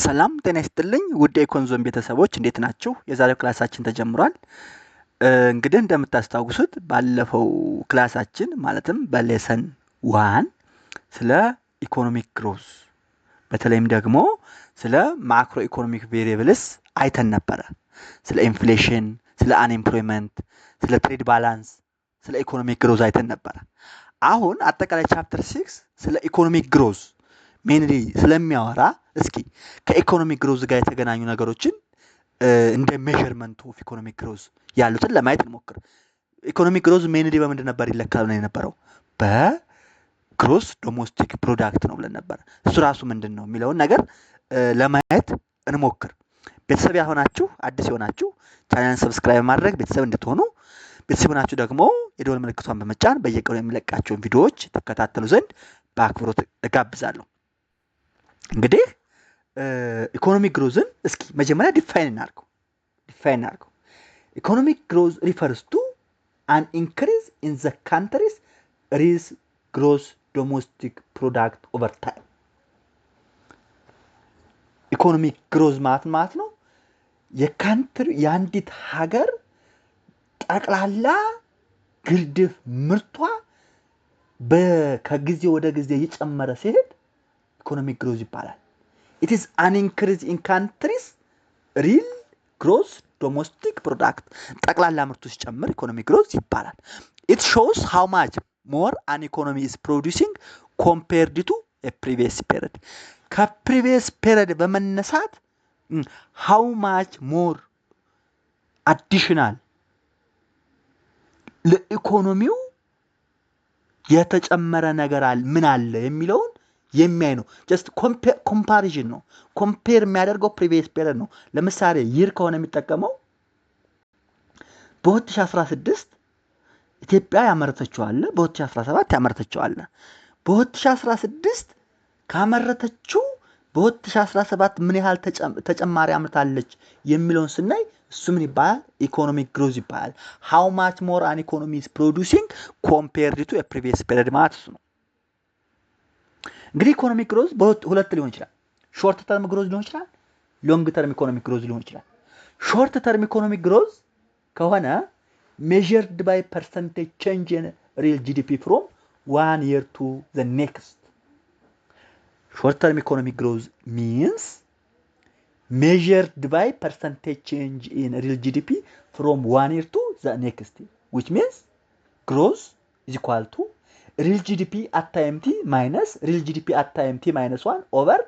ሰላም ጤና ይስጥልኝ ውድ የኮንዞን ቤተሰቦች እንዴት ናችሁ? የዛሬው ክላሳችን ተጀምሯል። እንግዲህ እንደምታስታውሱት ባለፈው ክላሳችን ማለትም በሌሰን 1 ስለ ኢኮኖሚክ ግሮዝ በተለይም ደግሞ ስለ ማክሮ ኢኮኖሚክ ቬሪየብልስ አይተን ነበረ። ስለ ኢንፍሌሽን፣ ስለ አንኤምፕሎይመንት፣ ስለ ትሬድ ባላንስ፣ ስለ ኢኮኖሚክ ግሮዝ አይተን ነበረ። አሁን አጠቃላይ ቻፕተር 6 ስለ ኢኮኖሚክ ግሮዝ ሜንሊ ስለሚያወራ እስኪ ከኢኮኖሚክ ግሮዝ ጋር የተገናኙ ነገሮችን እንደ ሜዠርመንት ኦፍ ኢኮኖሚክ ግሮዝ ያሉትን ለማየት እንሞክር። ኢኮኖሚክ ግሮዝ ሜንሊ በምንድን ነበር ይለካል ነው የነበረው? በግሮስ ዶሜስቲክ ፕሮዳክት ነው ብለን ነበር። እሱ ራሱ ምንድን ነው የሚለውን ነገር ለማየት እንሞክር። ቤተሰብ ያልሆናችሁ አዲስ የሆናችሁ ቻናልን ሰብስክራይብ ማድረግ ቤተሰብ እንድትሆኑ፣ ቤተሰብ ናችሁ ደግሞ የደወል ምልክቷን በመጫን በየቀኑ የሚለቃቸውን ቪዲዮዎች ተከታተሉ ዘንድ በአክብሮት እጋብዛለሁ። እንግዲህ ኢኮኖሚክ ግሮዝን እስኪ መጀመሪያ ዲፋይን እናድርገው። ኢኮኖሚክ ግሮዝ ሪፈርስ ቱ አን ኢንክሪዝ ኢን ዘ ካንትሪስ ሪል ግሮስ ዶሜስቲክ ፕሮዳክት ኦቨር ታይም። ኢኮኖሚክ ግሮዝ ማለት ነው የአንዲት ሀገር ጠቅላላ ግርድፍ ምርቷ ከጊዜ ወደ ጊዜ እየጨመረ ሲሄድ ኢኮኖሚክ ግሮዝ ይባላል። it is an increase in countries real gross domestic product ጠቅላላ ምርቱ ሲጨምር ኢኮኖሚክ ግሮዝ ይባላል። it shows how much more an economy is producing compared to a previous period ከprevious period በመነሳት how much more additional ለኢኮኖሚው የተጨመረ ነገር ምን አለ የሚለውን የሚያይ ነው። ጀስት ኮምፓሪዥን ነው። ኮምፔር የሚያደርገው ፕሪቪየስ ፔሪድ ነው። ለምሳሌ ይር ከሆነ የሚጠቀመው በ2016 ኢትዮጵያ ያመረተችው አለ፣ በ2017 ያመረተችው አለ። በ2016 ካመረተችው በ2017 ምን ያህል ተጨማሪ አምርታለች የሚለውን ስናይ እሱ ምን ይባላል? ኢኮኖሚክ ግሮዝ ይባላል። how much more an economy is producing compared to a previous period ማለት እሱ ነው። እንግዲህ ኢኮኖሚክ ግሮዝ በሁለት ሊሆን ይችላል። ሾርት ተርም ግሮዝ ሊሆን ይችላል፣ ሎንግ ተርም ኢኮኖሚክ ግሮዝ ሊሆን ይችላል። ሾርት ተርም ኢኮኖሚክ ግሮዝ ከሆነ measured by percentage change in real GDP from one year to the next. Short term economic growth means measured by percentage change in real GDP from one year to the next year, which means growth is equal to real GDP at time t minus real GDP at time t minus 1 over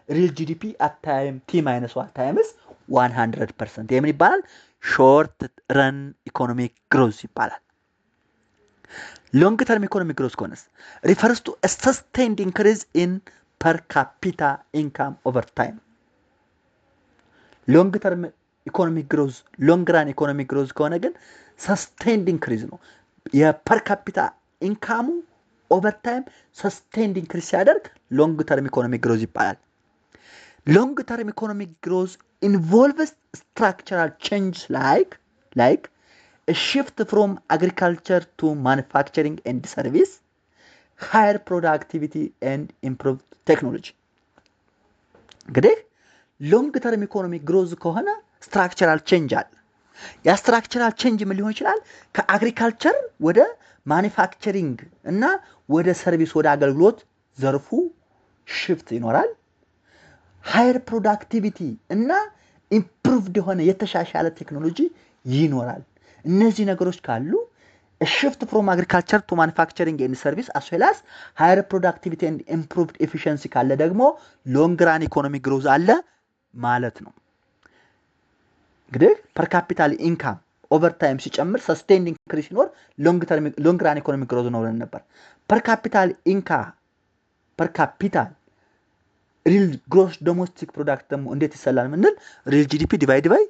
real GDP at time t minus 1 times 100%. የምን ይባላል? ሾርት ረን ኢኮኖሚክ ግሮዝ ይባላል። ሎንግ ተርም ኢኮኖሚክ ግሮዝ ከሆነስ refers to a sustained increase in per capita income over time. ሎንግ ተርም ኢኮኖሚክ ግሮዝ ሎንግ ራን ኢኮኖሚክ ግሮዝ ከሆነ ግን sustained increase ነው። የፐር ካፒታ ኢንካሙ ኦቨር ታይም ሰስቴንድ ኢንክሪዝ ሲያደርግ ሎንግ ተርም ኢኮኖሚክ ግሮዝ ይባላል። ሎንግ ተርም ኢኮኖሚክ ግሮዝ involves structural change like a shift from agriculture to manufacturing and service, higher productivity and improved technology. እንግዲህ ሎንግ ተርም ኢኮኖሚክ ግሮዝ ከሆነ ስትራክቸራል ቼንጅ አለ። ያ ስትራክቸራል ቼንጅ ምን ሊሆን ይችላል? ከአግሪካልቸር ወደ ማኒፋክቸሪንግ እና ወደ ሰርቪስ ወደ አገልግሎት ዘርፉ ሽፍት ይኖራል። ሃየር ፕሮዳክቲቪቲ እና ኢምፕሩቭድ የሆነ የተሻሻለ ቴክኖሎጂ ይኖራል። እነዚህ ነገሮች ካሉ ሽፍት ፍሮም አግሪካልቸር ቱ ማኒፋክቸሪንግ ኤንድ ሰርቪስ አስ ዌል አስ ሃየር ፕሮዳክቲቪቲ ኤንድ ኢምፕሩቭድ ኤፊሺየንሲ ካለ ደግሞ ሎንግ ራን ኢኮኖሚክ ግሮዝ አለ ማለት ነው። እንግዲህ ፐር ካፒታል ኢንካም ኦቨር ታይም ሲጨምር ሰስቴንድ ኢንክሪዝ ሲኖር ሎንግ ራን ኢኮኖሚክ ግሮዝ ነው ብለን ነበር። ፐር ካፒታል ሪል ግሮስ ዶሜስቲክ ፕሮዳክት ደግሞ እንዴት ይሰላል ምንል ሪል ጂዲፒ ዲቫይድ ባይ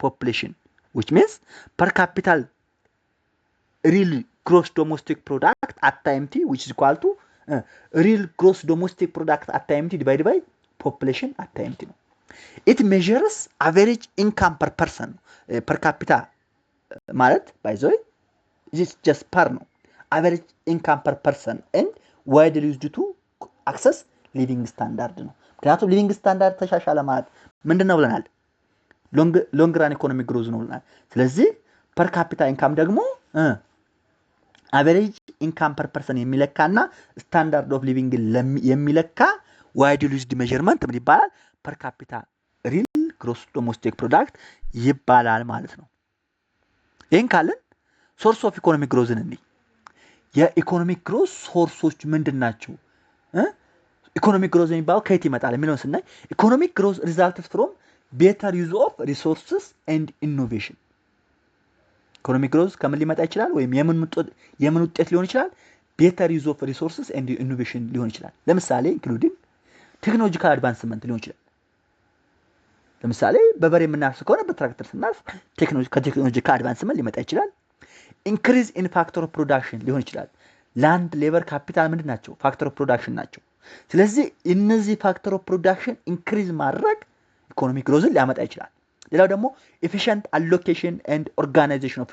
ፖፑሌሽን which means per capital real gross domestic product at time t which is equal to real gross domestic product at time t divided by population at time t ነው። it measures average income per person per capita ማለት by the way this just per ነው average income per person and widely used to access ሊቪንግ ስታንዳርድ ነው። ምክንያቱም ሊቪንግ ስታንዳርድ ተሻሻለ ማለት ምንድነው ብለናል? ሎንግ ራን ኢኮኖሚክ ግሮዝ ነው ብለናል። ስለዚህ ፐር ካፒታ ኢንካም ደግሞ አቨሬጅ ኢንካም ፐር ፐርሰን የሚለካና ስታንዳርድ ኦፍ ሊቪንግ የሚለካ ዋይድሊ ዩዝድ ሜዠርመንት ምን ይባላል? ፐር ካፒታ ሪል ግሮስ ዶሜስቲክ ፕሮዳክት ይባላል ማለት ነው። ይህን ካልን ሶርስ ኦፍ ኢኮኖሚክ ግሮዝን እንይ። የኢኮኖሚክ ግሮዝ ሶርሶች ምንድን ናቸው? ኢኮኖሚክ ግሮዝ የሚባለው ከየት ይመጣል የሚለውን ስናይ ኢኮኖሚክ ግሮዝ ሪዛልትስ ፍሮም ቤተር ዩዝ ኦፍ ሪሶርስስ ኤንድ ኢኖቬሽን። ኢኮኖሚክ ግሮዝ ከምን ሊመጣ ይችላል? ወይም የምን ውጤት ሊሆን ይችላል? ቤተር ዩዝ ኦፍ ሪሶርስስ ኤንድ ኢኖቬሽን ሊሆን ይችላል። ለምሳሌ ኢንክሉዲንግ ቴክኖሎጂካል አድቫንስመንት ሊሆን ይችላል። ለምሳሌ በበሬ የምናርስ ከሆነ በትራክተር ስናርስ ከቴክኖሎጂካል አድቫንስመንት ሊመጣ ይችላል። ኢንክሪዝ ኢን ፋክተር ኦፍ ፕሮዳክሽን ሊሆን ይችላል። ላንድ፣ ሌበር፣ ካፒታል ምንድን ናቸው? ፋክተር ኦፍ ፕሮዳክሽን ናቸው። ስለዚህ እነዚህ ፋክተር ኦፍ ፕሮዳክሽን ኢንክሪዝ ማድረግ ኢኮኖሚክ ግሮዝን ሊያመጣ ይችላል። ሌላው ደግሞ ኤፊሽንት አሎኬሽን ኤንድ ኦርጋናይዜሽን ኦፍ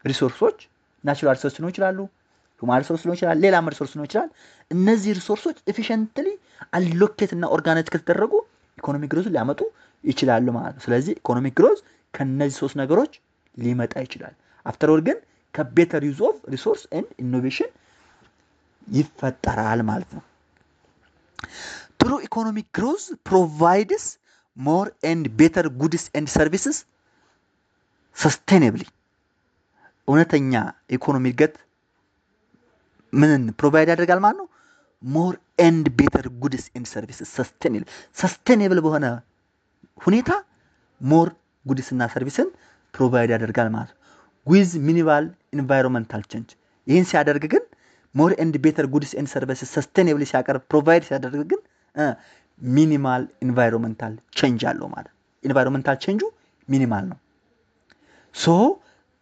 ሪሶርሶች ናቹራል ሪሶርስ ሊሆኑ ይችላሉ፣ ሁማን ሪሶርስ ሊሆን ይችላል፣ ሌላም ሪሶርስ ሊሆን ይችላል። እነዚህ ሪሶርሶች ኤፊሽንትሊ አሎኬት እና ኦርጋናይዝ ከተደረጉ ኢኮኖሚክ ግሮዝን ሊያመጡ ይችላሉ ማለት ነው። ስለዚህ ኢኮኖሚክ ግሮዝ ከነዚህ ሶስት ነገሮች ሊመጣ ይችላል። አፍተር ኦል ግን ከቤተር ዩዝ ኦፍ ሪሶርስ ኤንድ ኢኖቬሽን ይፈጠራል ማለት ነው። ትሩ ኢኮኖሚክ ግሮዝ ፕሮቫይድስ ሞር ኤንድ ቤተር ጉድስ ኤንድ ሰርቪስስ ሰስቴኔብሊ። እውነተኛ ኢኮኖሚ እድገት ምንን ፕሮቫይድ ያደርጋል ማለት ነው? ሞር ኤንድ ቤተር ጉድስ ኤንድ ሰርቪስስ ሰስቴኔብል በሆነ ሁኔታ ሞር ጉድስ እና ሰርቪስን ፕሮቫይድ ያደርጋል ማለት ነው። ዊዝ ሚኒማል ኢንቫይሮንመንታል ቼንጅ። ይህን ሲያደርግ ግን ሞር ኤንድ ቤተር ጉድስ ኤንድ ሰርቪስስ ሰስቴኔብሊ ሲያቀርብ ፕሮቫይድ ሲያደርግ ግን ሚኒማል ኢንቫይሮንመንታል ቼንጅ አለው ማለት። ኢንቫይሮንመንታል ቼንጁ ሚኒማል ነው። ሶ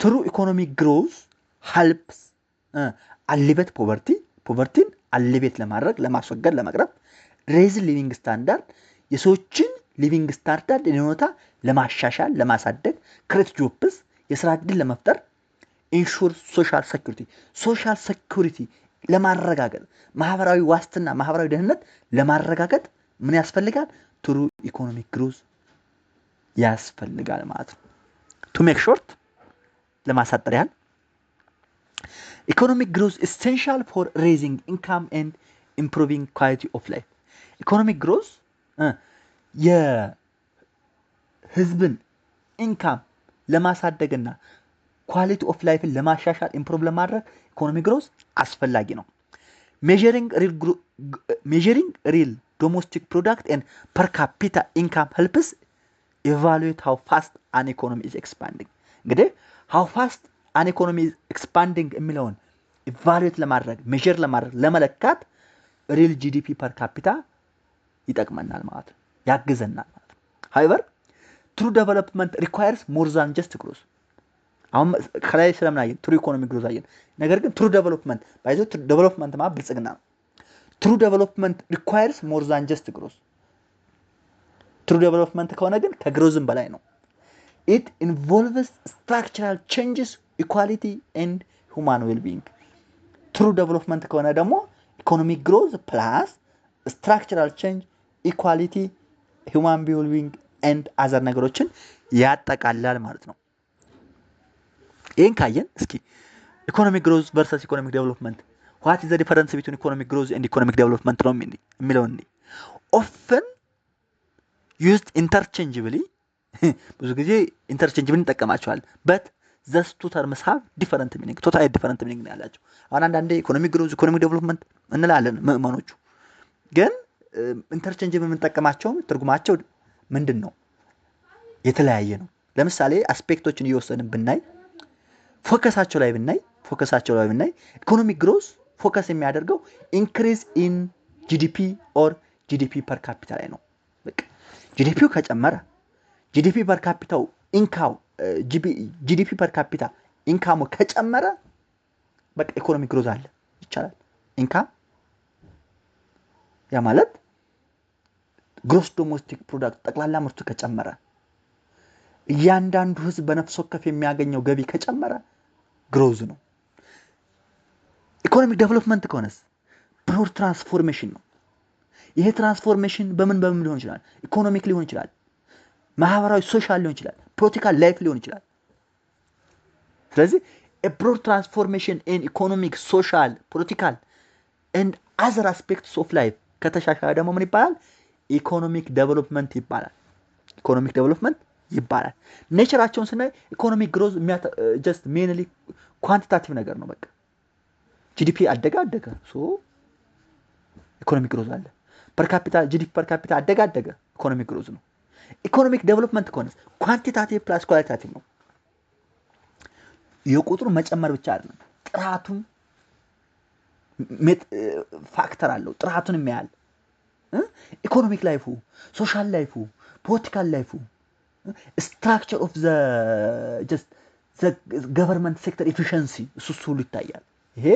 ትሩ ኢኮኖሚክ ግሮዝ ሄልፕስ አሊቤት ፖቨርቲን አሊቤት ለማድረግ ለማስወገድ ለመቅረብ፣ ሬዝ ሊቪንግ ስታንዳርድ የሰዎችን ሊቪንግ ስታንዳርድ ሁኔታ ለማሻሻል ለማሳደግ፣ ክሬት ጆብስ የስራ ዕድል ለመፍጠር፣ ኢንሹር ሶሻል ሴኩሪቲ ለማረጋገጥ፣ ማህበራዊ ዋስትና ማህበራዊ ደህንነት ለማረጋገጥ ምን ያስፈልጋል? ትሩ ኢኮኖሚክ ግሮዝ ያስፈልጋል ማለት ነው። ቱ ሜክ ሾርት ለማሳጠር ያህል ኢኮኖሚክ ግሮዝ ኢሴንሻል ፎር ሬዚንግ ኢንካም ኤንድ ኢምፕሩቪንግ ኳሊቲ ኦፍ ላይፍ። ኢኮኖሚክ ግሮዝ የህዝብን ኢንካም ለማሳደግና ኳሊቲ ኦፍ ላይፍን ለማሻሻል ኢምፕሩቭ ለማድረግ ኢኮኖሚክ ግሮዝ አስፈላጊ ነው። ሜዠሪንግ ሪል ዶሜስቲክ ፕሮዳክት ኤንድ ፐር ካፒታ ኢንካም ሄልፕስ ኢቫሉዌት ሃው ፋስት አን ኢኮኖሚ ኢዝ ኤክስፓንዲንግ። እንግዲህ ሃው ፋስት አን ኢኮኖሚ ኢዝ ኤክስፓንዲንግ የሚለውን ኢቫሉዌት ለማድረግ ሜዠር ለማድረግ ለመለካት ሪል ጂዲፒ ፐር ካፒታ ይጠቅመናል ማለት ነው፣ ያግዘናል ማለት ነው። ሃውኤቨር ትሩ ዴቨሎፕመንት ሪኳየርስ ሞር ዛን ጀስት ግሮዝ። አሁን ከላይ ስለምን አየን? ትሩ ኢኮኖሚክ ግሮዝ አየን። ነገር ግን ትሩ ዴቨሎፕመንት ባይዘው ዴቨሎፕመንት ማለት ብልጽግና ነው። ትሩ ዴቨሎፕመንት ሪኳየርስ ሞር ዛን ጀስት ግሮዝ። ትሩ ዴቨሎፕመንት ከሆነ ግን ከግሮዝም በላይ ነው። ኢት ኢንቮልቭስ ስትራክቸራል ቼንጅስ ኢኳሊቲ ኤንድ ሁማን ዌልቢንግ። ትሩ ዴቨሎፕመንት ከሆነ ደግሞ ኢኮኖሚክ ግሮዝ ፕላስ ስትራክቸራል ቼንጅ ኢኳሊቲ ሁማን ዌልቢንግ ኤንድ አዘር ነገሮችን ያጠቃልላል ማለት ነው። ይህን ካየን እስኪ ኢኮኖሚክ ግሮዝ ቨርሰስ ኢኮኖሚክ ዴቨሎፕመንት ዋት ኢዝ ዘ ዲፈረንስ ቢትዊን ኢኮኖሚክ ግሮዝ ኤንድ ኢኮኖሚክ ዴቨሎፕመንት ነው የሚለውን ኦፍን ዩዝድ ኢንተርቼንጅብሊ ብዙ ጊዜ ኢንተርቼንጅብሊ እንጠቀማቸዋል። በት ዘስ ቱ ተርምስ ሃቭ ዲፈረንት ሚኒንግ ቶታሊ ዲፈረንት ሚኒንግ ነው ያላቸው። አሁን አንዳንዴ ኢኮኖሚክ ግሮዝ ኢኮኖሚክ ዴቨሎፕመንት እንላለን ምዕመኖቹ፣ ግን ኢንተርቼንጅብል የምንጠቀማቸው ትርጉማቸው ምንድን ነው? የተለያየ ነው። ለምሳሌ አስፔክቶችን እየወሰንን ብናይ ፎከሳቸው ላይ ብናይ ኢኮኖሚክ ግሮዝ ፎከስ የሚያደርገው ኢንክሪዝ ኢን ጂዲፒ ኦር ጂዲፒ ፐር ካፒታ ላይ ነው። በቃ ጂዲፒው ከጨመረ ጂዲፒ ፐር ካፒታው ጂዲፒ ፐር ካፒታ ኢንካሙ ከጨመረ በቃ ኢኮኖሚክ ግሮዝ አለ ይቻላል። ኢንካም ያ ማለት ግሮስ ዶሜስቲክ ፕሮዳክት ጠቅላላ ምርቱ ከጨመረ፣ እያንዳንዱ ህዝብ በነፍስ ወከፍ የሚያገኘው ገቢ ከጨመረ ግሮዝ ነው። ኢኮኖሚክ ዴቨሎፕመንት ከሆነስ ብሮድ ትራንስፎርሜሽን ነው። ይሄ ትራንስፎርሜሽን በምን ሊሆን ይችላል? ኢኮኖሚክ ሊሆን ይችላል፣ ማህበራዊ ሶሻል ሊሆን ይችላል፣ ፖለቲካል ላይፍ ሊሆን ይችላል። ስለዚህ a broad transformation in economic, social, political and other aspects of life ከተሻሻለ ደግሞ ምን ይባላል? ኢኮኖሚክ ዴቨሎፕመንት ይባላል። ኢኮኖሚክ ዴቨሎፕመንት ይባላል። ኔቸራቸውን ስናይ ኢኮኖሚክ ግሮዝ ጀስት ሜንሊ ኳንቲታቲቭ ነገር ነው። በቃ ጂዲፒ አደገ ሶ ኢኮኖሚክ ግሮዝ አለ። ፐር ካፒታ ጂዲፒ ፐር ካፒታ አደገ ኢኮኖሚክ ግሮዝ ነው። ኢኮኖሚክ ዴቨሎፕመንት ከሆነ ኳንቲታቲቭ ፕላስ ኳሊታቲቭ ነው። የቁጥሩ መጨመር ብቻ አይደለም፣ ጥራቱን ፋክተር አለው። ጥራቱን የሚያል ኢኮኖሚክ ላይፉ፣ ሶሻል ላይፉ፣ ፖለቲካል ላይፉ፣ ስትራክቸር ኦፍ ዘ ጀስት ዘ ገቨርንመንት ሴክተር ኤፊሺየንሲ እሱ ሁሉ ይታያል። ይሄ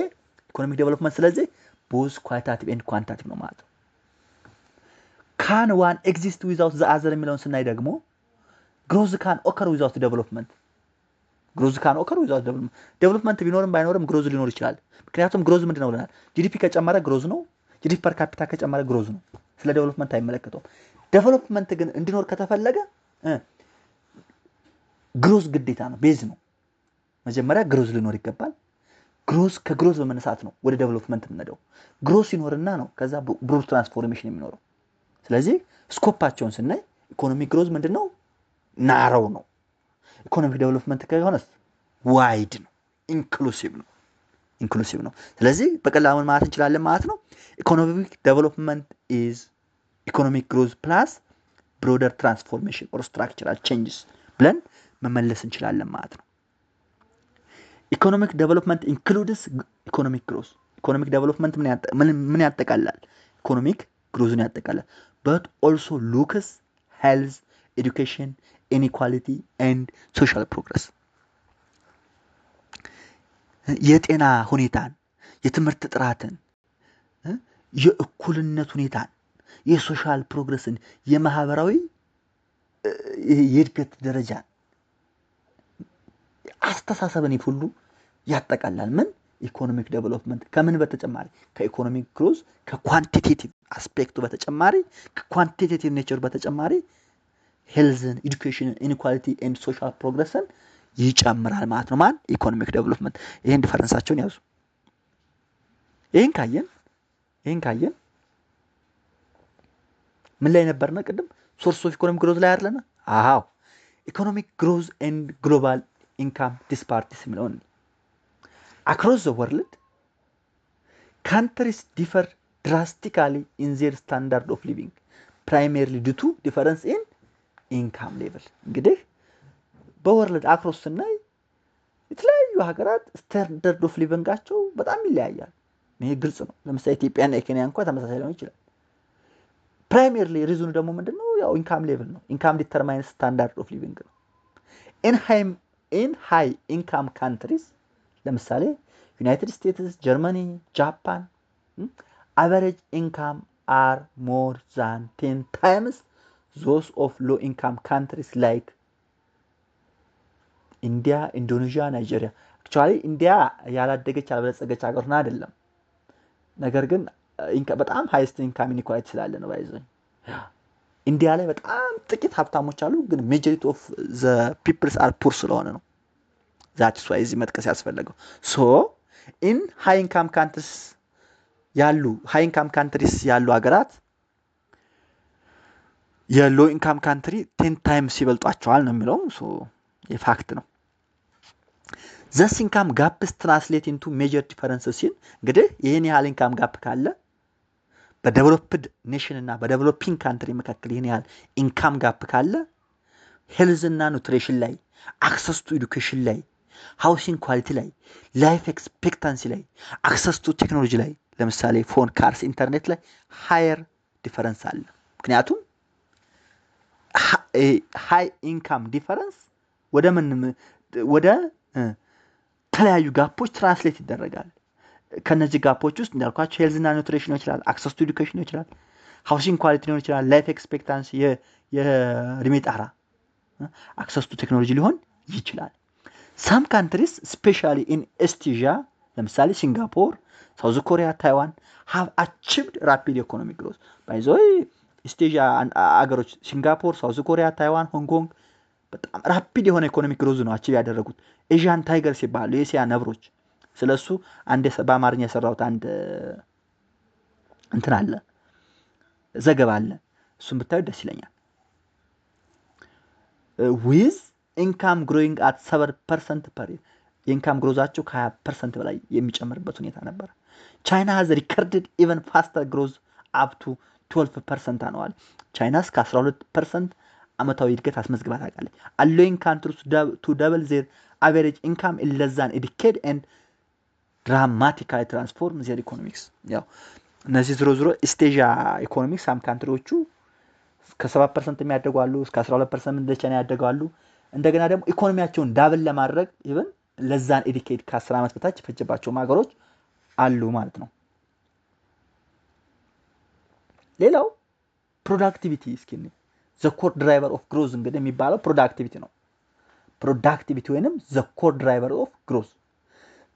ኢኮኖሚክ ዴቨሎፕመንት። ስለዚህ ቦዝ ኳሊታቲቭ ኤንድ ኳንቲታቲቭ ነው ማለት ነው። ካን ዋን ኤግዚስት ዊዛውት ዘ አዘር የሚለውን ስናይ ደግሞ ግሮዝ ካን ኦከር ዊዛውት ዴቨሎፕመንት ግሮዝ ካን ኦከር ዊዛውት ዴቨሎፕመንት ቢኖርም ባይኖርም ግሮዝ ሊኖር ይችላል። ምክንያቱም ግሮዝ ምንድነው ብለናል? ጂዲፒ ከጨመረ ግሮዝ ነው። ጂዲፒ ፐር ካፒታ ከጨመረ ግሮዝ ነው። ስለ ዴቨሎፕመንት አይመለከተውም። ዴቨሎፕመንት ግን እንዲኖር ከተፈለገ ግሮዝ ግዴታ ነው፣ ቤዝ ነው። መጀመሪያ ግሮዝ ሊኖር ይገባል። ግሮዝ ከግሮዝ በመነሳት ነው ወደ ዴቨሎፕመንት የምንሄደው። ግሮዝ ሲኖርና ነው ከዛ ብሮድ ትራንስፎርሜሽን የሚኖረው። ስለዚህ ስኮፓቸውን ስናይ ኢኮኖሚክ ግሮዝ ምንድነው? ናሮው ነው። ኢኮኖሚክ ዴቨሎፕመንት ከሆነስ ዋይድ ነው፣ ኢንክሉሲቭ ነው። ስለዚህ በቀላሉ ማለት እንችላለን ማለት ነው ኢኮኖሚክ ዴቨሎፕመንት ኢዝ ኢኮኖሚክ ግሮዝ ፕላስ ብሮደር ትራንስፎርሜሽን ኦር ስትራክቸራል ቼንጅስ ብለን መመለስ እንችላለን ማለት ነው። ኢኮኖሚክ ዴቨሎፕመንት ኢንክሉድስ ኢኮኖሚክ ግሮዝ። ኢኮኖሚክ ዴቨሎፕመንት ምን ያጠቃልላል? ኢኮኖሚክ ግሮዝን ያጠቃልላል። but also looks health, education, inequality and social progress. የጤና ሁኔታን፣ የትምህርት ጥራትን፣ የእኩልነት ሁኔታን፣ የሶሻል ፕሮግረስን፣ የማህበራዊ የእድገት ደረጃን፣ አስተሳሰብን ሁሉ ያጠቃልላል። ምን ኢኮኖሚክ ዴቨሎፕመንት ከምን በተጨማሪ ከኢኮኖሚክ ግሮዝ ከኳንቲቴቲቭ አስፔክቱ በተጨማሪ ከኳንቲቴቲቭ ኔቸር በተጨማሪ ሄልዝን፣ ኤዱኬሽንን፣ ኢንኢኳሊቲ ኤንድ ሶሻል ፕሮግረስን ይጨምራል ማለት ነው። ማን ኢኮኖሚክ ዴቨሎፕመንት። ይሄን ዲፈረንሳቸውን ያዙ። ይሄን ካየን ምን ላይ ነበርና ቅድም ሶርስ ኦፍ ኢኮኖሚክ ግሮዝ ላይ አይደለና? አዎ ኢኮኖሚክ ግሮዝ ኤንድ ግሎባል ኢንካም ዲስፓሪቲስ የሚለውን across the world countries differ drastically in their standard of living primarily due to difference in income level። እንግዲህ በወርልድ አክሮስ ስናይ የተለያዩ ሀገራት ስታንዳርድ ኦፍ ሊቪንጋቸው በጣም ይለያያል። ይሄ ግልጽ ነው። ለምሳሌ ኢትዮጵያና ኬንያ እንኳን ተመሳሳይ ሊሆን ይችላል። ፕራይመሪሊ ሪዝኑ ደግሞ ምንድነው? ያው ኢንካም ሌቭል ነው። ኢንካም ዲተርማይንስ ስታንዳርድ ኦፍ ሊቪንግ ነው። in high income countries ለምሳሌ ዩናይትድ ስቴትስ፣ ጀርመኒ፣ ጃፓን average income are more than 10 times those of low income countries like India, Indonesia, Nigeria. actually ኢንዲያ ያላደገች ያልበለጸገች ሀገር ነው አይደለም። ነገር ግን በጣም ሃይስት ኢንካም ኢንኢኳሊቲ ስላለ ነው ባይዘኝ። ኢንዲያ ላይ በጣም ጥቂት ሀብታሞች አሉ፣ ግን majority of the peoples are poor ስለሆነ ነው። that's why እዚህ መጥቀስ ያስፈልገው። so in high income countries ያሉ ሀገራት የሎው ኢንካም ካንትሪ 10 ታይምስ ይበልጧቸዋል ነው የሚለው። so የፋክት ነው። this income gaps translate into major differences in እንግዲህ ይሄን ያህል ኢንካም ጋፕ ካለ በዴቨሎፕድ ኔሽን እና በዴቨሎፒንግ ካንትሪ መካከል ይሄን ያህል ኢንካም ጋፕ ካለ ሄልዝ እና ኑትሪሽን ላይ፣ አክሰስ ቱ ኤዱኬሽን ላይ፣ ሃውሲንግ ኳሊቲ ላይ፣ ላይፍ ኤክስፔክታንሲ ላይ፣ አክሰስ ቱ ቴክኖሎጂ ላይ፣ ለምሳሌ ፎን፣ ካርስ፣ ኢንተርኔት ላይ ሃየር ዲፈረንስ አለ። ምክንያቱም ሃይ ኢንካም ዲፈረንስ ወደ ተለያዩ ጋፖች ትራንስሌት ይደረጋል። ከነዚህ ጋፖች ውስጥ እንዳልኳችሁ ሄልዝ እና ኑትሪሽን ነው ይችላል፣ አክሰስ ቱ ኤዱኬሽን ነው ይችላል፣ ሃውሲንግ ኳሊቲ ነው ይችላል፣ ላይፍ ኤክስፔክታንሲ የእድሜ ጣራ፣ አክሰስ ቱ ቴክኖሎጂ ሊሆን ይችላል። some countries especially in East Asia ለምሳሌ ሲንጋፖር፣ South Korea, Taiwan have achieved rapid economic growth. By the way, East Asia አገሮች ሲንጋፖር፣ ሳውዝ ኮሪያ፣ ታይዋን፣ ሆንግ ኮንግ በጣም ራፒድ የሆነ ኢኮኖሚክ ግሮዝ ነው አቺቭ ያደረጉት። ኤዥያን ታይገርስ ይባላሉ፣ የኤስያ ነብሮች። ስለሱ አንድ በአማርኛ የሰራሁት አንድ እንትን አለ ዘገባ አለ። እሱን ብታዩ ደስ ይለኛል። with income growing at 7% per year የኢንካም ግሮዛቸው ከ20% በላይ የሚጨምርበት ሁኔታ ነበር። ቻይና has recorded even faster growth up to 12% አኗል። ቻይና እስከ 12% አመታዊ እድገት አስመዝግባ ታውቃለች። allowing countries to double their average income in less than a decade and dramatically transform their economics። ያው እነዚህ ዝሮ ኢስት ኤዥያ ኢኮኖሚክስ ሳም ካንትሪዎቹ ከ7% የሚያደጉ አሉ፣ እስከ 12% እንደ ቻይና ያደጋሉ። እንደገና ደግሞ ኢኮኖሚያቸውን ዳብል ለማድረግ ኢቭን ለዛን ኤዲኬት ከ10 ዓመት በታች ፈጀባቸው ሀገሮች አሉ ማለት ነው። ሌላው ፕሮዳክቲቪቲ ስኪል ዘ ኮር ድራይቨር ኦፍ ግሮዝ እንግዲህ የሚባለው ፕሮዳክቲቪቲ ነው። ፕሮዳክቲቪቲ ወይንም ዘ ኮር ድራይቨር ኦፍ ግሮዝ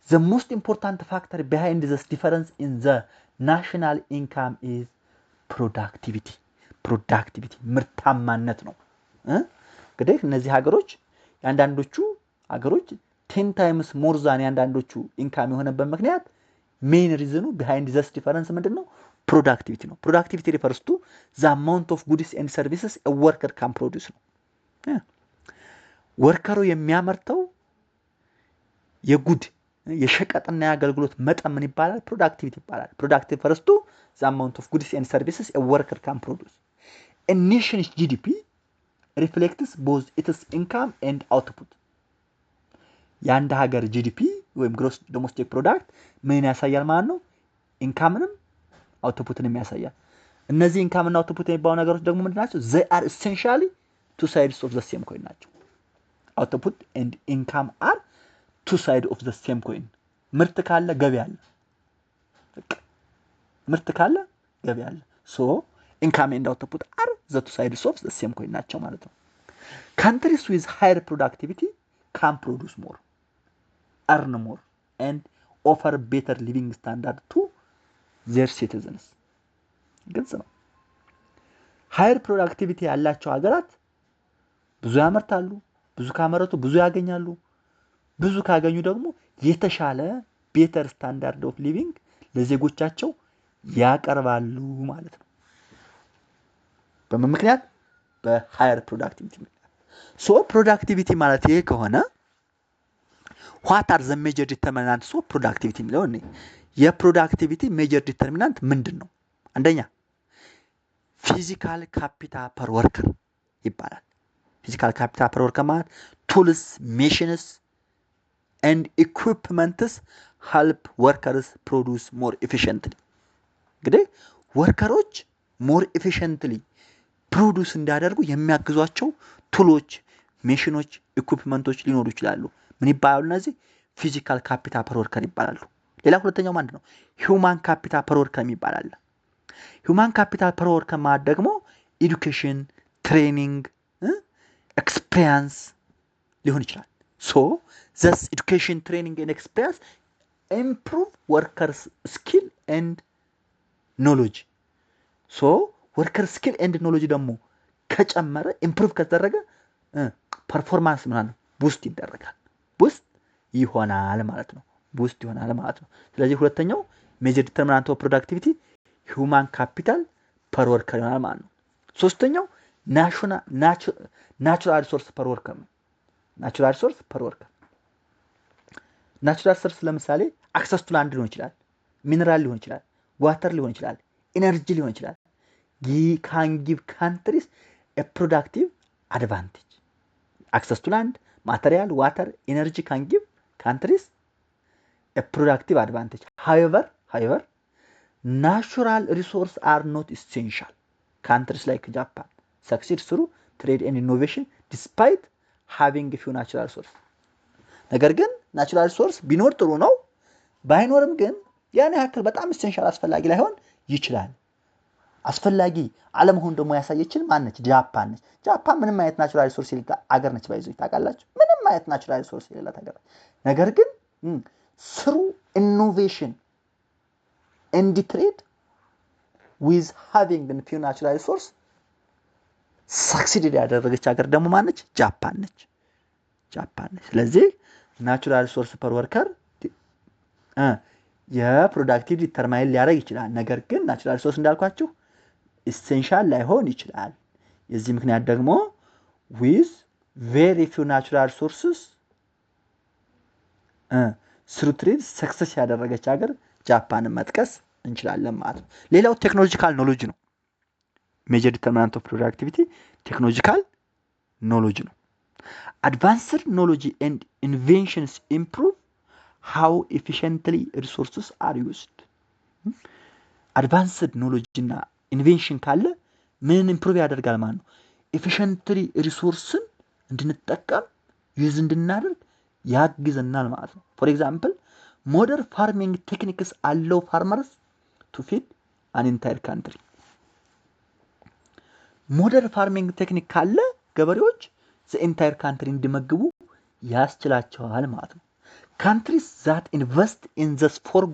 the most important factor behind this difference in the national income is productivity ምርታማነት ነው። እንግዲህ እነዚህ ሀገሮች ያንዳንዶቹ ሀገሮች 10 times more than ያንዳንዶቹ ኢንካም የሆነበት ምክንያት ሜን ሪዝኑ behind this difference ምንድነው? ፕሮዳክቲቪቲ ነው። ፕሮዳክቲቪቲ refers to the amount of goods and services a worker can produce ነው። ወርከሩ የሚያመርተው የጉድ የሸቀጥና የአገልግሎት መጠን ምን ይባላል? ፕሮዳክቲቪቲ ይባላል። ፕሮዳክቲቭ refers to the amount of goods and services a worker can produce. A nation's GDP reflects both its income and output. የአንድ ሀገር ጂዲፒ ወይም ግሮስ ዶሜስቲክ ፕሮዳክት ምን ያሳያል ማለት ነው? ኢንካምንም አውትፑትንም ያሳያል። እነዚህ ኢንካም እና አውትፑት የሚባሉ ነገሮች ደግሞ ምንድን ናቸው? they are essentially two sides of the same coin ናቸው። output and income are two sides of the same coin። ምርት ካለ ገቢ አለ። ምርት ካለ ገቢ አለ። so income and output are the two sides of the same coin ናቸው ማለት ነው። countries with higher productivity can produce more, earn more and offer better living standard to their citizens። ግልጽ ነው። higher productivity ያላቸው ሀገራት ብዙ ያመርታሉ፣ ብዙ ካመረቱ ብዙ ያገኛሉ፣ ብዙ ካገኙ ደግሞ የተሻለ better standard of living ለዜጎቻቸው ያቀርባሉ ማለት ነው። በምን ምክንያት? በሃየር ፕሮዳክቲቪቲ ምክንያት። ሶ ፕሮዳክቲቪቲ ማለት ይሄ ከሆነ what are the major determinants of productivity የሚለው እኔ የፕሮዳክቲቪቲ ሜጀር ዲተርሚናንት ምንድነው? አንደኛ ፊዚካል ካፒታል ፐር ወርከር ይባላል። ፊዚካል ካፒታል ፐር ወርከር ማለት ቱልስ፣ ሜሽንስ and equipments help workers produce more efficiently። እንግዲህ ወርከሮች more efficiently ፕሮዱስ እንዲያደርጉ የሚያግዟቸው ቱሎች፣ ሜሽኖች፣ ኢኩዊፕመንቶች ሊኖሩ ይችላሉ። ምን ይባላሉ እነዚህ? ፊዚካል ካፒታል ፐር ወርከር ይባላሉ። ሌላ ሁለተኛው ምንድን ነው? ሂውማን ካፒታል ፐር ወርከር ይባላል። ሂውማን ካፒታል ፐር ወርከር ማለት ደግሞ ኤዱኬሽን፣ ትሬኒንግ፣ ኤክስፒሪየንስ ሊሆን ይችላል። ሶ thus education, training and experience improve workers skill and knowledge. so worker skill and knowledge ደግሞ ከጨመረ improve ከተደረገ ፐርፎርማንስ ምናምን ቡስት ይደረጋል፣ ቡስት ይሆናል ማለት ነው። ቡስት ይሆናል ማለት ነው። ስለዚህ ሁለተኛው ሜጀር ዲተርሚናንት ኦፍ ፕሮዳክቲቪቲ ሂውማን ካፒታል ፐር ወርከር ይሆናል ማለት ነው። ሶስተኛው ናቹራል ሪሶርስ ፐር ወርከር ነው። ናቹራል ሪሶርስ ፐር ወርከር ናቹራል ሪሶርስ ለምሳሌ አክሰስ ቱ ላንድ ሊሆን ይችላል፣ ሚነራል ሊሆን ይችላል፣ ዋተር ሊሆን ይችላል፣ ኤነርጂ ሊሆን ይችላል። can give countries a productive advantage. access to land, material, water, energy can give countries a productive advantage. However, natural resources are not essential. Countries like Japan succeed through trade and innovation despite having a few natural resources. ነገር ግን ናቹራል ሪሶርስ ቢኖር ጥሩ ነው፣ ባይኖርም ግን ያን ያክል በጣም ኢሴንሻል አስፈላጊ ላይሆን ይችላል። አስፈላጊ አለመሆን ደግሞ ያሳየችን ማነች? ጃፓን ነች። ጃፓን ምንም አይነት ናቹራል ሪሶርስ የሌላት አገር ነች። ባይዞ ታውቃላችሁ፣ ምንም አይነት ናቹራል ሪሶርስ የሌላት አገር። ነገር ግን ስሩ ኢኖቬሽን and trade with having the few natural resource succeeded ያደረገች ሀገር ደግሞ ማነች? ጃፓን ነች። ስለዚህ ናቹራል ሪሶርስ ፐር ወርከር የፕሮዳክቲቪቲ ዲተርማይን ሊያደርግ ይችላል። ነገር ግን ናቹራል ሪሶርስ እንዳልኳችሁ ኢሴንሻል ላይሆን ይችላል። የዚህ ምክንያት ደግሞ with very few natural resources through trade success ያደረገች ሀገር ጃፓንን መጥቀስ እንችላለን ማለት ነው። ሌላው ቴክኖሎጂካል ኖሌጅ ነው። ሜጀር ዲተርሚናንት ኦፍ ፕሮዳክቲቪቲ ቴክኖሎጂካል ኖሌጅ ነው። advanced knowledge and inventions improve how efficiently resources are used. advanced knowledge እና ኢንቬንሽን ካለ ምን ኢምፕሩቭ ያደርጋል ማለት ነው? ኤፊሽንትሊ ሪሶርስን እንድንጠቀም ዩዝ እንድናደርግ ያግዘናል ማለት ነው። ፎር ኤግዛምፕል ሞደርን ፋርሚንግ ቴክኒክስ አለው ፋርመርስ ቱ ፊድ አን ኢንታየር ካንትሪ። ሞደርን ፋርሚንግ ቴክኒክ ካለ ገበሬዎች ዘ ኢንታየር ካንትሪ እንዲመግቡ ያስችላቸዋል ማለት ነው። ካንትሪስ ዛት ኢንቨስት ኢን ዘስ ፎር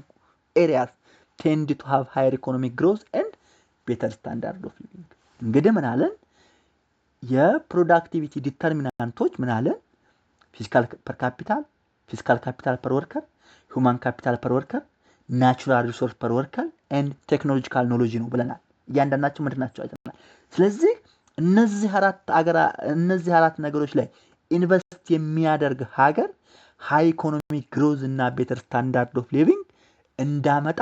ኤሪያስ ቴንድ ቱ ሃቭ ሃየር ኢኮኖሚክ ግሮዝ ኤንድ ቤተር ስታንዳርድ ኦፍ ሊቪንግ። እንግዲህ ምን አለን? የፕሮዳክቲቪቲ ዲተርሚናንቶች ምን አለን? ፊዚካል ካፒታል ፐር ወርከር፣ ሁማን ካፒታል ፐር ወርከር፣ ናቹራል ሪሶርስ ፐር ወርከር ኤንድ ቴክኖሎጂካል ኖሌጅ ነው ብለናል። እያንዳንዳቸው ምንድን ናቸው አይተናል። ስለዚህ እነዚህ አራት ነገሮች ላይ ኢንቨስት የሚያደርግ ሀገር ሃይ ኢኮኖሚክ ግሮዝ እና ቤተር ስታንዳርድ ኦፍ ሊቪንግ እንዳመጣ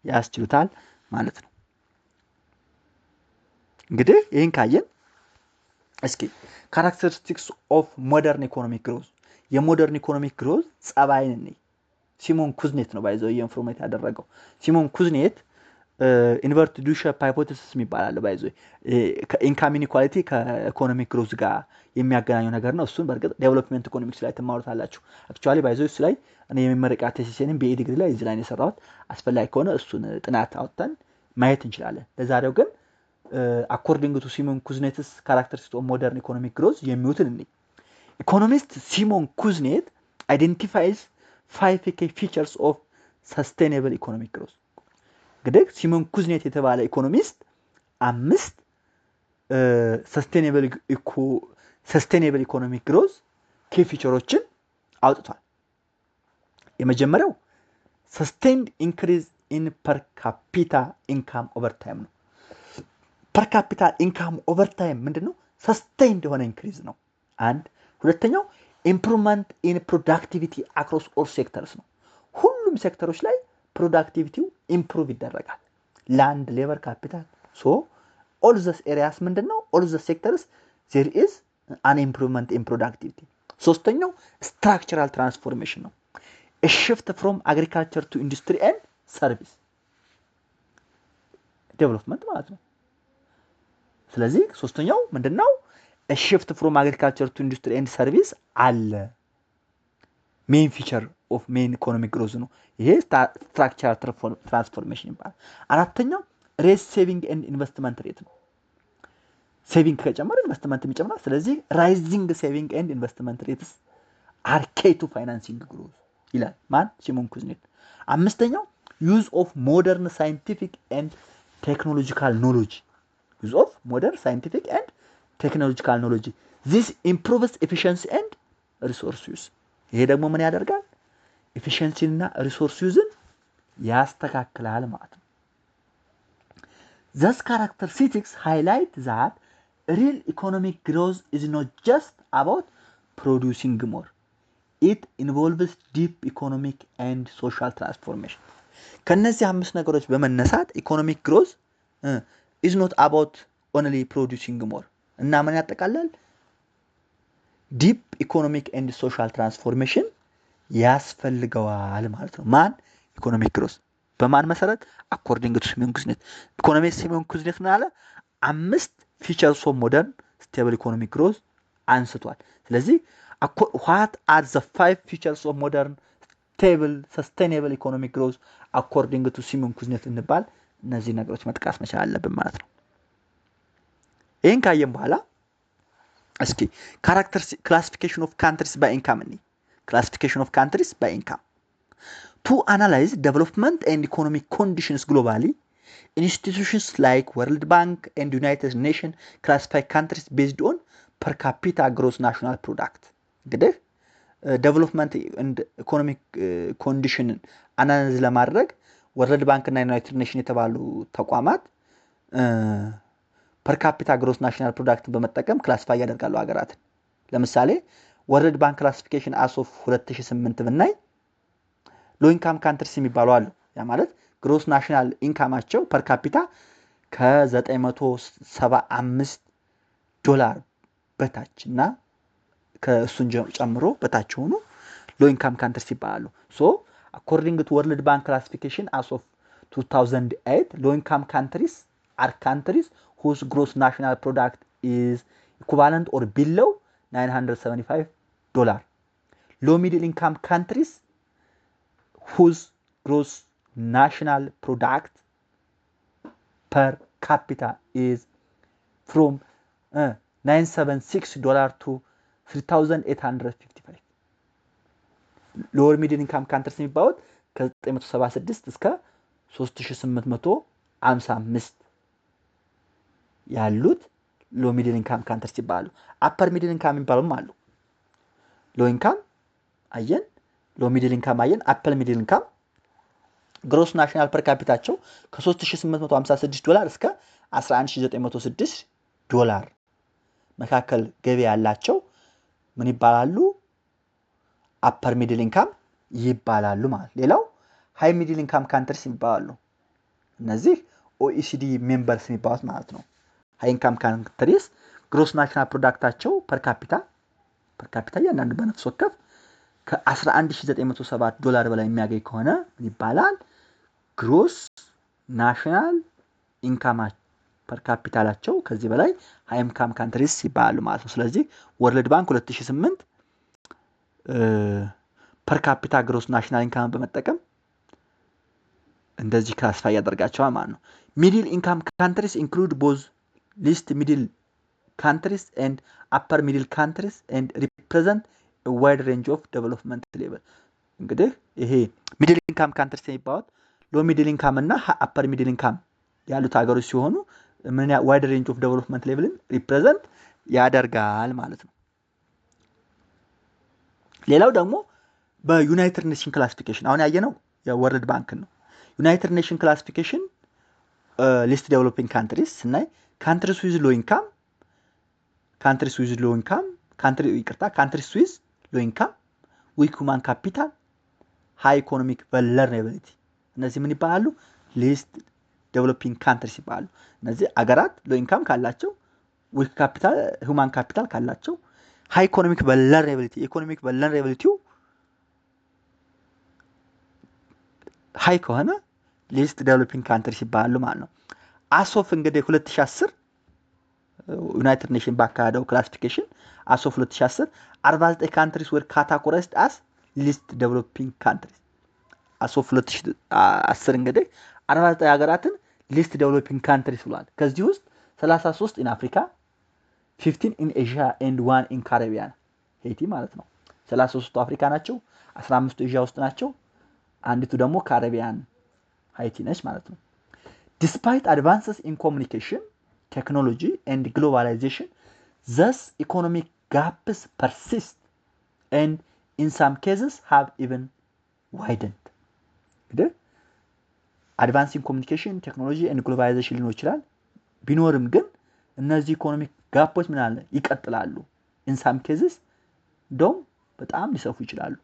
ያስችሉታል ማለት ነው። እንግዲህ ይህን ካየን እስኪ ካራክተሪስቲክስ ኦፍ ሞደርን ኢኮኖሚክ ግሮዝ የሞደርን ኢኮኖሚክ ግሮዝ ጸባይን እንይ። ሲሞን ኩዝኔት ነው ባይዘው ኢንፎርሜት ያደረገው። ሲሞን ኩዝኔት ኢንቨርት ዱ ሼፕ ሃይፖቴሲስ የሚባል ባይዘው ኢንካም ኢንኢኳሊቲ ከኢኮኖሚክ ግሮዝ ጋር የሚያገናኘው ነገር ነው። እሱን በርግጥ ዴቨሎፕመንት ኢኮኖሚክስ ላይ ትማሩታላችሁ። አክቹአሊ ባይዘው እሱ ላይ እኔ የመመረቂያ ቴሲሴንም በኤ ዲግሪ ላይ እዚህ ላይ ነው የሰራሁት። አስፈላጊ ከሆነ እሱን ጥናት አውጥተን ማየት እንችላለን። ለዛሬው ግን according to Simon Kuznet's characteristics of modern economic growth የሚሉትን እንይ። ኢኮኖሚስት ሲሞን ኩዝኔት identifies 5 key features of sustainable economic growth። እንግዲህ ሲሞን ኩዝኔት የተባለ ኢኮኖሚስት 5 sustainable economic growth key featureዎችን አውጥቷል። የመጀመሪያው sustained increase in per capita income over time ነው። ፐር ካፒታል ኢንካም ኦቨር ታይም ምንድነው? ሰስቴይንድ የሆነ ኢንክሪዝ ነው። አንድ ሁለተኛው ኢምፕሩቭመንት ኢን ፕሮዳክቲቪቲ አክሮስ ኦል ሴክተርስ ነው። ሁሉም ሴክተሮች ላይ ፕሮዳክቲቪቲው ኢምፕሩቭ ይደረጋል። ላንድ፣ ሌበር፣ ካፒታል ሶ ኦል ዘስ ኤሪያስ ምንድነው? ኦል ዘስ ሴክተርስ ዜር ኢዝ አን ኢምፕሩቭመንት ኢን ፕሮዳክቲቪቲ። ሶስተኛው ስትራክቸራል ትራንስፎርሜሽን ነው። a shift from agriculture to industry and service development ማለት ነው። ስለዚህ ሶስተኛው ምንድነው? a shift from agriculture to industry and service አለ። ሜን ፊቸር ኦፍ ሜን ኢኮኖሚክ ግሮዝ ነው። ይሄ ስትራክቸራል ትራንስፎርሜሽን ይባላል። አራተኛው ሬስ ሴቪንግ ኤንድ ኢንቨስትመንት ሬት ነው። ሴቪንግ ከጨመረ ኢንቨስትመንት ይጨምራል። ስለዚህ ራይዚንግ ሴቪንግ ኤንድ ኢንቨስትመንት ሬትስ አር ኬይ ቱ ፋይናንሲንግ ግሮዝ ይላል ማን? ሲሞን ኩዝኔት። አምስተኛው ዩዝ ኦፍ ሞደርን ሳይንቲፊክ ኤንድ ቴክኖሎጂካል ኖሌጅ use of modern scientific and technological knowledge. This improves efficiency and resource use. ይሄ ደግሞ ምን ያደርጋል? efficiency እና resource use ያስተካክላል ማለት ነው። These characteristics highlight that real economic growth is not just about producing more. It involves deep economic and social transformation. ከነዚህ አምስት ነገሮች በመነሳት economic growth is not about only producing more እና ምን ያጠቃልላል? ዲፕ ኢኮኖሚክ ኤንድ ሶሻል ትራንስፎርሜሽን ያስፈልገዋል ማለት ነው። ማን? ኢኮኖሚክ ግሮዝ በማን መሰረት? አኮርዲንግ ቱ ሲሞን ኩዝኔት። ኢኮኖሚስት ሲሞን ኩዝኔት ምን አለ? 5 ፊቸርስ ኦፍ ሞደርን ስቴብል ኢኮኖሚክ ግሮዝ አንስቷል። ስለዚህ what are the 5 features of modern stable sustainable economic growth according to ሲሞን ኩዝኔት እንባል እነዚህ ነገሮች መጥቀስ መቻል አለብን ማለት ነው። ይሄን ካየን በኋላ እስኪ ክላሲፊኬሽን ኦፍ ካንትሪስ ባይ ኢንካም እንይ። ክላሲፊኬሽን ኦፍ ካንትሪስ ባይ ኢንካም to analyze development and economic conditions globally. Institutions like World Bank and United Nations classify countries based on per capita gross national product. እንግዲህ ዴቨሎፕመንት ኤንድ ኢኮኖሚክ ኮንዲሽንን አናላይዝ ለማድረግ ወርልድ ባንክ እና ዩናይትድ ኔሽን የተባሉ ተቋማት ፐር ካፒታ ግሮስ ናሽናል ፕሮዳክትን በመጠቀም ክላሲፋይ ያደርጋሉ ሀገራትን። ለምሳሌ ወርልድ ባንክ ክላሲፊኬሽን አስ ኦፍ 2008 ብናይ ሎ ኢንካም ካንትሪስ የሚባሉ አሉ። ያ ማለት ግሮስ ናሽናል ኢንካማቸው ፐር ካፒታ ከ975 ዶላር በታች እና ከእሱን ጨምሮ በታች ሆኑ ሎ ኢንካም ካንትሪስ ይባላሉ። ሶ according to World Bank classification as of 2008, low income countries are countries whose gross national product is equivalent or below $975. Low middle income countries whose gross national product per capita is from $976 to $3,855. ሎወር ሚድል ኢንካም ካንትሪስ የሚባሉት ከ976 እስከ 3855 ያሉት ሎ ሚድል ኢንካም ካንትሪስ ይባላሉ። አፐር ሚድል ኢንካም የሚባሉም አሉ። ሎ ኢንካም አየን፣ ሎ ሚድል ኢንካም አየን፣ አፐር ሚድል ኢንካም ግሮስ ናሽናል ፐር ካፒታቸው ከ3856 ዶላር እስከ 11906 ዶላር መካከል ገቢ ያላቸው ምን ይባላሉ? አፐር ሚድል ኢንካም ይባላሉ ማለት። ሌላው ሃይ ሚድል ኢንካም ካንትሪስ ይባላሉ። እነዚህ ኦኢሲዲ ሜምበርስ የሚባሉት ማለት ነው። ሃይ ኢንካም ካንትሪስ ግሮስ ናሽናል ፕሮዳክታቸው ፐር ካፒታ እያንዳንዱ በነፍስ ወከፍ ከ11907 ዶላር በላይ የሚያገኝ ከሆነ ምን ይባላል? ግሮስ ናሽናል ኢንካም ፐር ካፒታላቸው ከዚህ በላይ ሃይ ኢንካም ካንትሪስ ይባላሉ ማለት ነው። ስለዚህ ወርልድ ባንክ 2008 ፐር ካፒታ ግሮስ ናሽናል ኢንካም በመጠቀም እንደዚህ ክላሲፋይ ያደርጋቸዋል ማለት ነው። ሚድል ኢንካም ካንትሪስ ኢንክሉድ ቦዝ ሊስት ሚድል ካንትሪስ ኤንድ አፐር ሚድል ካንትሪስ ኤንድ ሪፕሬዘንት ዋይድ ሬንጅ ኦፍ ዴቨሎፕመንት ሌቨል። እንግዲህ ይሄ ሚድል ኢንካም ካንትሪስ የሚባሉት ሎ ሚድል ኢንካም እና አፐር ሚድል ኢንካም ያሉት ሀገሮች ሲሆኑ ምን ዋይድ ሬንጅ ኦፍ ዴቨሎፕመንት ሌቨልን ሪፕሬዘንት ያደርጋል ማለት ነው። ሌላው ደግሞ በዩናይትድ ኔሽን ክላሲፊኬሽን አሁን ያየነው የወርልድ ባንክ ነው። ዩናይትድ ኔሽን ክላሲፊኬሽን ሊስት ዴቨሎፒንግ ካንትሪስ ስናይ ካንትሪስ ዊዝ ሎ ኢንካም፣ ካንትሪስ ዊዝ ሎ ኢንካም፣ ዊክ ሁማን ካፒታል፣ ሃይ ኢኮኖሚክ ቨልነራቢሊቲ እነዚህ ምን ይባላሉ? ሊስት ዴቨሎፒንግ ካንትሪስ ይባላሉ። እነዚህ አገራት ሎ ኢንካም ካላቸው፣ ዊክ ካፒታል ሁማን ካፒታል ካላቸው፣ ሃይ ኢኮኖሚክ ቨልነራቢሊቲ ኢኮኖሚክ ቨልነራቢሊቲው ሃይ ከሆነ ሊስት ዴቨሎፒንግ ካንትሪስ ይባላሉ ማለት ነው። አሶፍ እንግዲህ 2010 ዩናይትድ ኔሽን ባካሄደው ክላሲፊኬሽን አሶፍ 2010 49 ካንትሪስ ወር ካታጎራይዝድ አስ ሊስት ዴቨሎፒንግ ካንትሪስ። አሶፍ 2010 እንግዲህ 49 ሀገራትን ሊስት ዴቨሎፒንግ ካንትሪስ ብሏል። ከዚህ ውስጥ 33 ኢን አፍሪካ፣ 15 ኢን ኤዥያ ኤንድ 1 ኢን ካሪቢያን ሄይቲ ማለት ነው። 33ቱ አፍሪካ ናቸው፣ 15ቱ ኤዥያ ውስጥ ናቸው፣ አንዲቱ ደግሞ ካሪቢያን ሃይቲ ነች ማለት ነው። Despite advances in communication, technology and globalization, thus economic gaps persist and in some cases have even widened. Advancing in communication, technology and globalization ሊኖር ይችላል። ቢኖርም ግን እነዚህ ኢኮኖሚክ ጋፖች ምን አለ ይቀጥላሉ። in some cases እንደውም በጣም ሊሰፉ ይችላሉ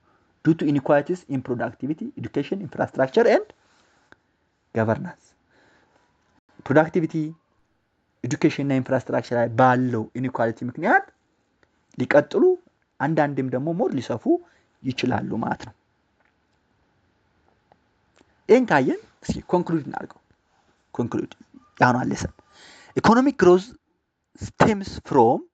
due to inequalities in productivity, education, infrastructure and governance. ፕሮዳክቲቪቲ ኤዱኬሽን እና ኢንፍራስትራክቸር ላይ ባለው ኢኒኳሊቲ ምክንያት ሊቀጥሉ አንዳንድም ደግሞ ሞር ሊሰፉ ይችላሉ ማለት ነው። ይህን ካየን እስኪ ኮንክሉድ እናድርገው። ኮንክሉድ ያሁን አለሰን ኢኮኖሚክ ግሮዝ stems from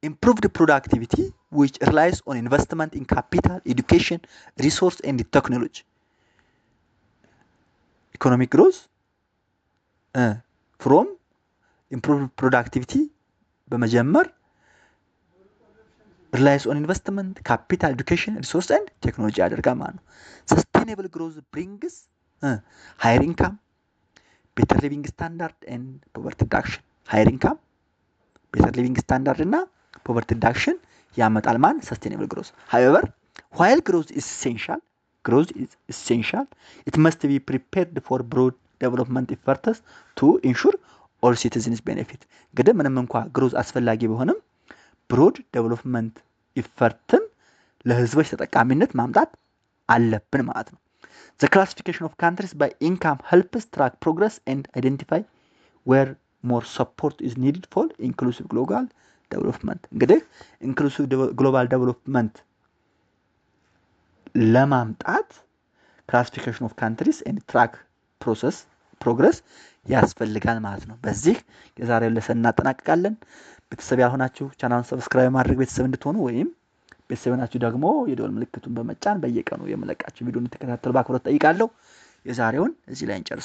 improved productivity which relies on investment in capital, education, resource and technology. Economic growth from improved productivity በመጀመር ሪላይስ ኦን ኢንቨስትመንት፣ ካፒታል፣ ኤዱኬሽን፣ ሪሶርስ ኤንድ ቴክኖሎጂ ያደርጋል ማለት ነው። ሰስቴኔብል ግሮዝ ብሪንግስ ሃየር ኢንካም፣ ቤተር ሊቪንግ ስታንዳርድ ኤንድ ፖቨርቲ ሪዳክሽን። ሃየር ኢንካም፣ ቤተር ሊቪንግ ስታንዳርድ እና ፖቨርቲ ሪዳክሽን ያመጣል ማን? ሰስቴኔብል ግሮዝ። ሃዌቨር ዋይል ግሮዝ ኢዝ ኢሴንሻል ኢት መስት ቢ ፕሪፔርድ ፎር ብሮድ ዴቨሎፕመንት ኢፈርትስ ቱ ኢንሹር ኦል ሲቲዝንስ ቤኔፊት። እንግዲህ ምንም እንኳ ግሮዝ አስፈላጊ ቢሆንም ብሮድ ዴቨሎፕመንት ኢፈርትን ለህዝቦች ተጠቃሚነት ማምጣት አለብን ማለት ነው። The classification of countries by income helps track progress and identify where more support is needed for inclusive global development. እንግዲህ inclusive global development ለማምጣት classification of countries and track progress ያስፈልጋል ማለት ነው። በዚህ የዛሬው ለሰን እናጠናቅቃለን። ቤተሰብ ያልሆናችሁ ቻናሉን ሰብስክራይብ ማድረግ ቤተሰብ እንድትሆኑ ወይም ቤተሰብ ናችሁ ደግሞ የደወል ምልክቱን በመጫን በየቀኑ የምለቃችሁ ቪዲዮ እንድትከታተሉ በአክብሮት ጠይቃለሁ። የዛሬውን እዚህ ላይ እንጨርሳለን።